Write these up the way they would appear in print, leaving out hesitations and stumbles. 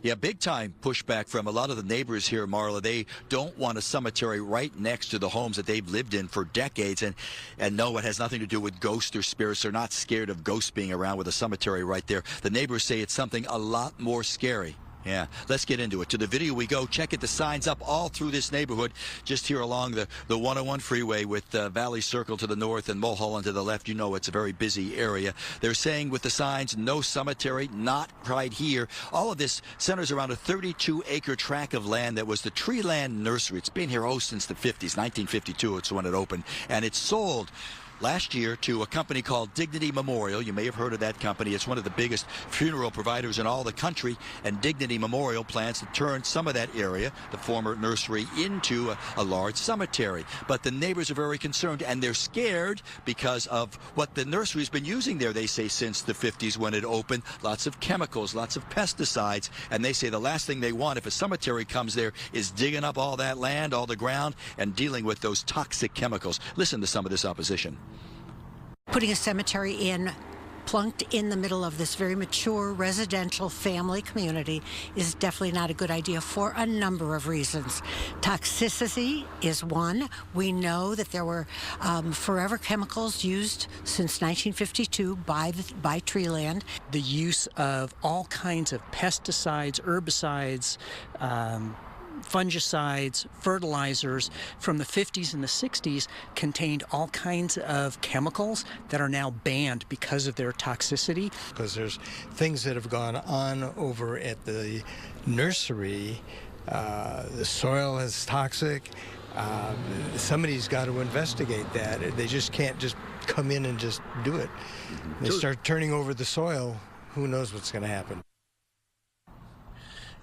Yeah, big time pushback from a lot of the neighbors here, Marla. They don't want a cemetery right next to the homes that they've lived in for decades. And no, it has nothing to do with ghosts or spirits. They're not scared of ghosts being around with a cemetery right there. The neighbors say it's something a lot more scary. Yeah, let's get into it. To the video we go. Check it. The signs up all through this neighborhood, just here along the 101 freeway with Valley Circle to the north and Mulholland to the left. You know it's a very busy area. They're saying with the signs, no cemetery, not right here. All of this centers around a 32-acre tract of land that was the Treeland Nursery. It's been here, since the 50s. 1952, it's when it opened. And it's sold last year to a company called Dignity Memorial. You may have heard of that company. It's one of the biggest funeral providers in all the country, and Dignity Memorial plans to turn some of that area, the former nursery, into a large cemetery. But the neighbors are very concerned, and they're scared because of what the nursery's been using there, they say, since the 50s when it opened. Lots of chemicals, lots of pesticides, and they say the last thing they want if a cemetery comes there is digging up all that land, all the ground, and dealing with those toxic chemicals. Listen to some of this opposition. Putting a cemetery in, plunked in the middle of this very mature residential family community is definitely not a good idea for a number of reasons. Toxicity is one. We know that there were forever chemicals used since 1952 by Treeland. The use of all kinds of pesticides, herbicides, fungicides, fertilizers from the 50s and the 60s contained all kinds of chemicals that are now banned because of their toxicity. Because there's things that have gone on over at the nursery. The soil is toxic. Somebody's got to investigate that. They just can't just come in and just do it. They start turning over the soil, who knows what's going to happen.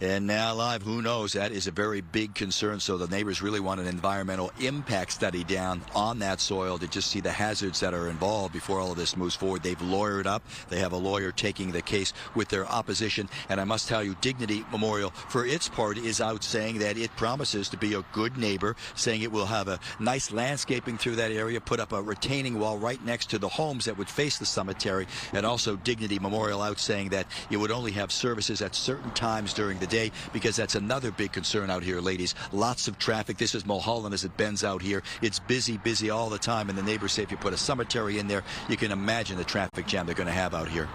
And now live, who knows? That is a very big concern. So the neighbors really want an environmental impact study down on that soil to just see the hazards that are involved before all of this moves forward. They've lawyered up. They have a lawyer taking the case with their opposition. And I must tell you, Dignity Memorial, for its part, is out saying that it promises to be a good neighbor, saying it will have a nice landscaping through that area, put up a retaining wall right next to the homes that would face the cemetery. And also Dignity Memorial out saying that it would only have services at certain times during the day, because that's another big concern out here, ladies. Lots of traffic. This is Mulholland as it bends out here. It's busy all the time, and the neighbors say if you put a cemetery in there, you can imagine the traffic jam they're going to have out here.